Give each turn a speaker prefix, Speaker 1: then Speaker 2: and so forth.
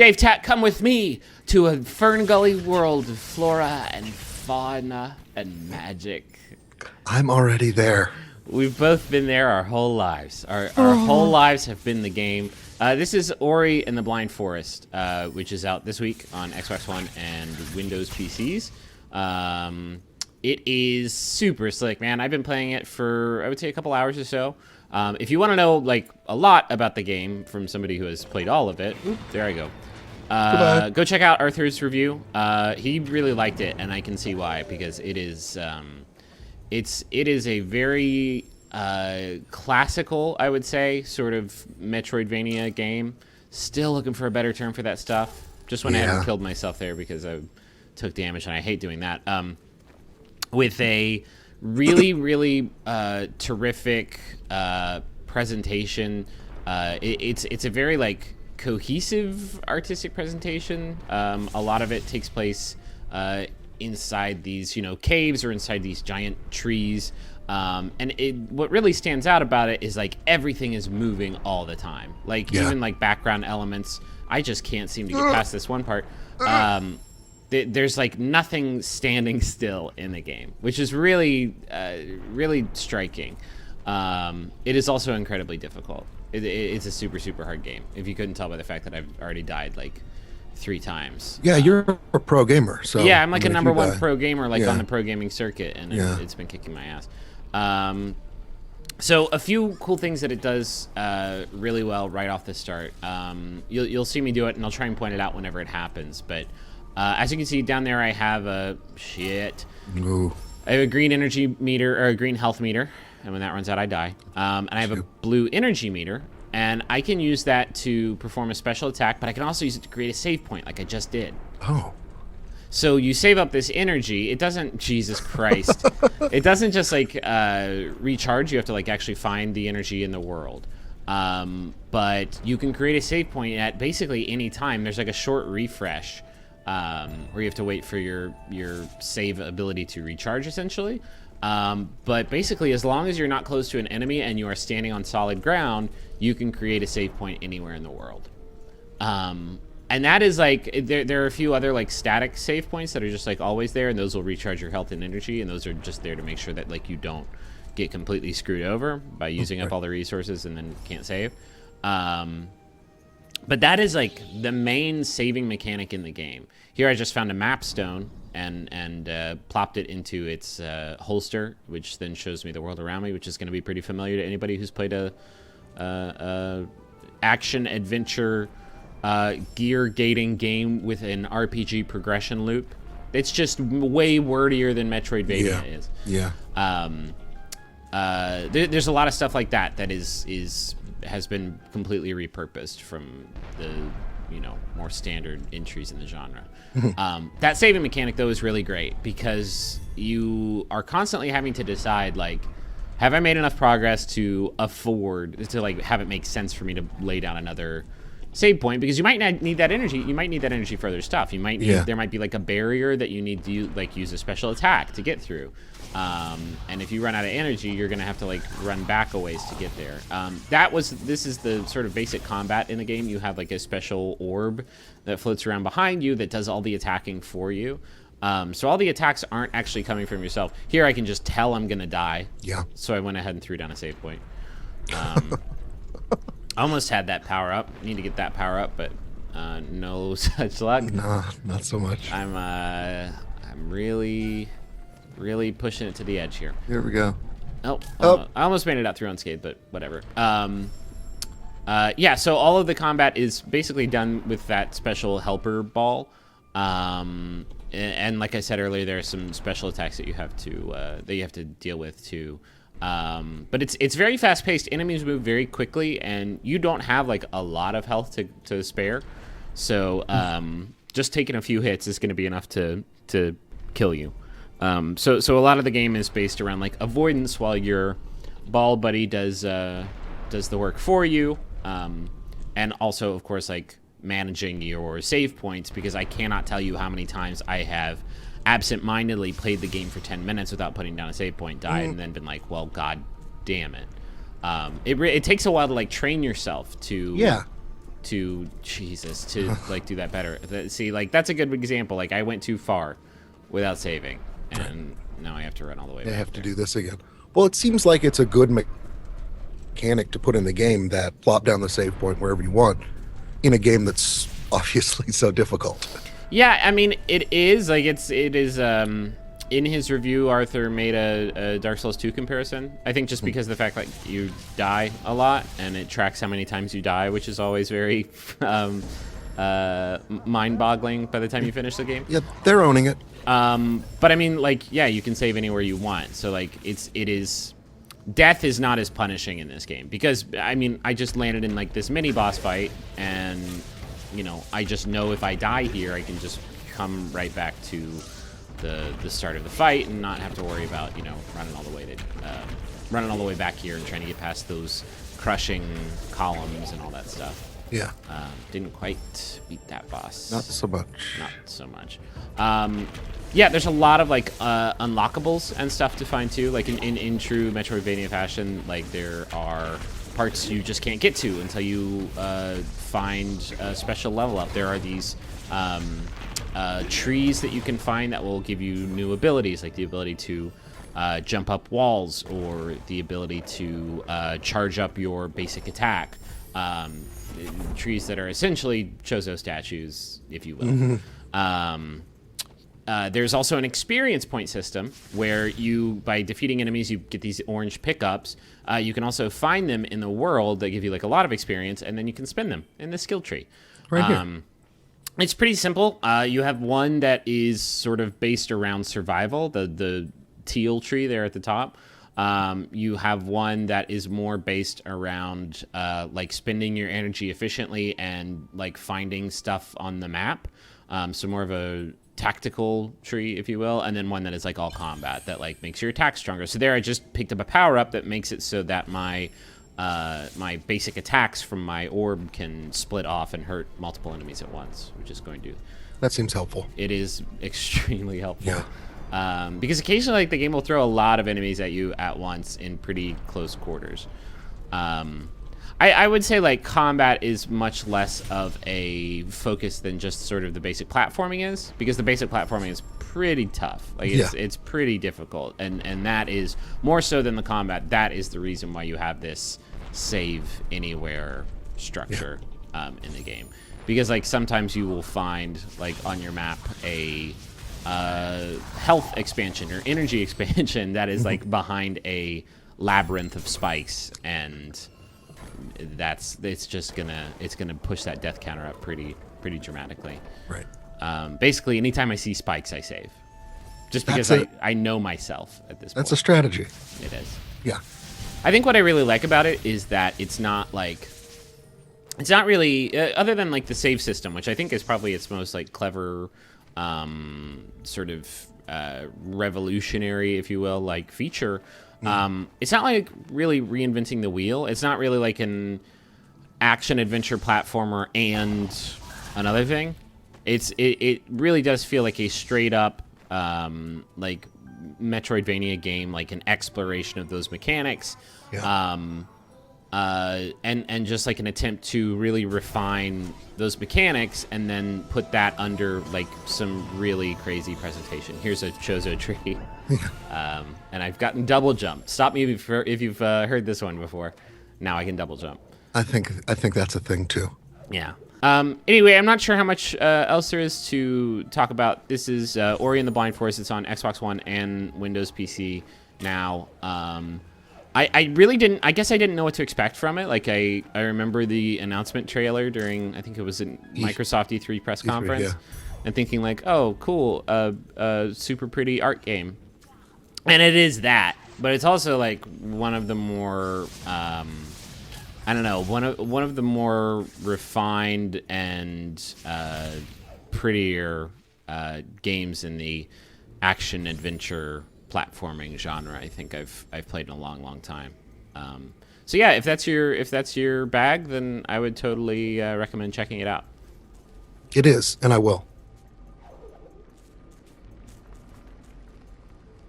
Speaker 1: Dave Tat, come with me to a Ferngully world of flora and fauna and magic.
Speaker 2: I'm already there.
Speaker 1: We've both been there our whole lives. Our whole lives have been the game. This is Ori and the Blind Forest, which is out this week on Xbox One and Windows PCs. It is super slick, man. I've been playing it for, I would say, a couple hours or so. If you want to know like a lot about the game from somebody who has played all of it, there I go. Go check out Arthur's review. He really liked it, and I can see why, because it is it is a very classical, I would say, sort of Metroidvania game. Still looking for a better term for that stuff. Just went ahead and killed myself there because I took damage, and I hate doing that. With a really, really terrific presentation. It's a very like cohesive artistic presentation. A lot of it takes place inside these, caves or inside these giant trees. And what really stands out about it is like everything is moving all the time. Like even like background elements. I just can't seem to get past this one part. There's like nothing standing still in the game, which is really, really striking. It is also incredibly difficult. It's a super, super hard game. If you couldn't tell by the fact that I've already died like 3 times.
Speaker 2: Yeah, you're a pro gamer, so
Speaker 1: yeah, I'm like a number 1 pro gamer, like on the pro gaming circuit, and it's been kicking my ass. So a few cool things that it does really well right off the start. You'll see me do it, and I'll try and point it out whenever it happens. But as you can see down there, I have a I have a green energy meter, or a green health meter, and when that runs out, I die. And I have a blue energy meter, and I can use that to perform a special attack, but I can also use it to create a save point, like I just did.
Speaker 2: Oh.
Speaker 1: So you save up this energy. It doesn't, Jesus Christ, it doesn't just like recharge. You have to like actually find the energy in the world. But you can create a save point at basically any time. There's like a short refresh where you have to wait for your save ability to recharge, essentially. But basically, as long as you're not close to an enemy and you are standing on solid ground, you can create a save point anywhere in the world. And that is like, there are a few other like static save points that are just like always there, and those will recharge your health and energy, and those are just there to make sure that like you don't get completely screwed over by using up all the resources and then can't save. But that is like the main saving mechanic in the game. Here I just found a map stone and plopped it into its holster, which then shows me the world around me, which is going to be pretty familiar to anybody who's played a action adventure gear gating game with an RPG progression loop. It's just way wordier than Metroidvania is.
Speaker 2: Yeah.
Speaker 1: There's a lot of stuff like that has been completely repurposed from the more standard entries in the genre. That saving mechanic though is really great because you are constantly having to decide like, have I made enough progress to afford to like have it make sense for me to lay down another save point, because you might not need that energy. You might need that energy for other stuff. You might need, there might be like a barrier that you need to use a special attack to get through. And if you run out of energy, you're gonna have to like run back a ways to get there. This is the sort of basic combat in the game. You have like a special orb that floats around behind you that does all the attacking for you. So all the attacks aren't actually coming from yourself. Here I can just tell I'm gonna die. Yeah. So I went ahead and threw down a save point. I almost had that power up. Need to get that power up, but no such luck.
Speaker 2: Nah, not so much.
Speaker 1: I'm really pushing it to the edge here.
Speaker 2: Here we go.
Speaker 1: Oh. I almost made it out through unscathed, but whatever. Yeah, so all of the combat is basically done with that special helper ball. And like I said earlier, there are some special attacks that you have to deal with too. But it's very fast paced. Enemies move very quickly, and you don't have like a lot of health to spare. So just taking a few hits is going to be enough to kill you. So a lot of the game is based around like avoidance while your ball buddy does the work for you, and also of course like managing your save points, because I cannot tell you how many times I have absent-mindedly played the game for 10 minutes without putting down a save point, died, and then been like, well, god damn it. It takes a while to like train yourself to to like do that better. See, like that's a good example. Like I went too far without saving, and now I have to run all the way back.
Speaker 2: I have to do this again. Well, it seems like it's a good mechanic to put in the game, that plop down the save point wherever you want in a game that's obviously so difficult.
Speaker 1: Yeah, I mean, it is like it is. In his review, Arthur made a Dark Souls 2 comparison. I think just because of the fact like you die a lot and it tracks how many times you die, which is always very mind-boggling by the time you finish the game.
Speaker 2: Yeah, they're owning it.
Speaker 1: But I mean, like, yeah, you can save anywhere you want. So like, death is not as punishing in this game because I mean, I just landed in like this mini boss fight, and you know, I just know if I die here, I can just come right back to the start of the fight and not have to worry about, you know, running all the way back here and trying to get past those crushing columns and all that stuff.
Speaker 2: Yeah.
Speaker 1: Didn't quite beat that boss.
Speaker 2: Not so much.
Speaker 1: Not so much. Yeah, there's a lot of like unlockables and stuff to find too. Like in true Metroidvania fashion, like there are parts you just can't get to until you find a special level up. There are these trees that you can find that will give you new abilities, like the ability to jump up walls or the ability to charge up your basic attack. Trees that are essentially Chozo statues, if you will. There's also an experience point system where you, by defeating enemies, you get these orange pickups. You can also find them in the world that give you like a lot of experience, and then you can spend them in the skill tree.
Speaker 2: Right here.
Speaker 1: It's pretty simple. You have one that is sort of based around survival, the teal tree there at the top. You have one that is more based around like spending your energy efficiently and like finding stuff on the map. So more of a tactical tree, if you will, and then one that is like all combat that like makes your attack stronger. So there I just picked up a power up that makes it so that my basic attacks from my orb can split off and hurt multiple enemies at once, which is going to...
Speaker 2: That seems helpful.
Speaker 1: It is extremely helpful.
Speaker 2: Yeah.
Speaker 1: Because occasionally like the game will throw a lot of enemies at you at once in pretty close quarters. I would say like combat is much less of a focus than just sort of the basic platforming is, because the basic platforming is pretty tough. Like it's pretty difficult, and that is more so than the combat. That is the reason why you have this save anywhere structure in the game, because like sometimes you will find like on your map a health expansion or energy expansion that is like behind a labyrinth of spikes, and it's gonna push that death counter up pretty dramatically.
Speaker 2: Right.
Speaker 1: Basically, anytime I see spikes, I save, just because I know myself at this point.
Speaker 2: That's a strategy.
Speaker 1: It is.
Speaker 2: Yeah.
Speaker 1: I think what I really like about it is that it's not really other than like the save system, which I think is probably its most like clever sort of revolutionary, if you will, like feature. It's not like really reinventing the wheel. It's not really like an action adventure platformer and another thing. It really does feel like a straight up like Metroidvania game, like an exploration of those mechanics. And just like an attempt to really refine those mechanics and then put that under like some really crazy presentation. Here's a Chozo tree. And I've gotten double jump. Stop me if you've heard this one before. Now I can double jump.
Speaker 2: I think that's a thing too.
Speaker 1: Yeah. Anyway, I'm not sure how much else there is to talk about. This is Ori and the Blind Forest. It's on Xbox One and Windows PC now. I really didn't. I guess I didn't know what to expect from it. Like I remember the announcement trailer during, I think it was a Microsoft E3 press conference, and thinking like, oh, cool, super pretty art game, and it is that. But it's also like one of the more, I don't know, one of the more refined and prettier games in the action adventure platforming genre I think I've played in a long time. So yeah, if that's your bag, then I would totally recommend checking it out.
Speaker 2: It is, and I will.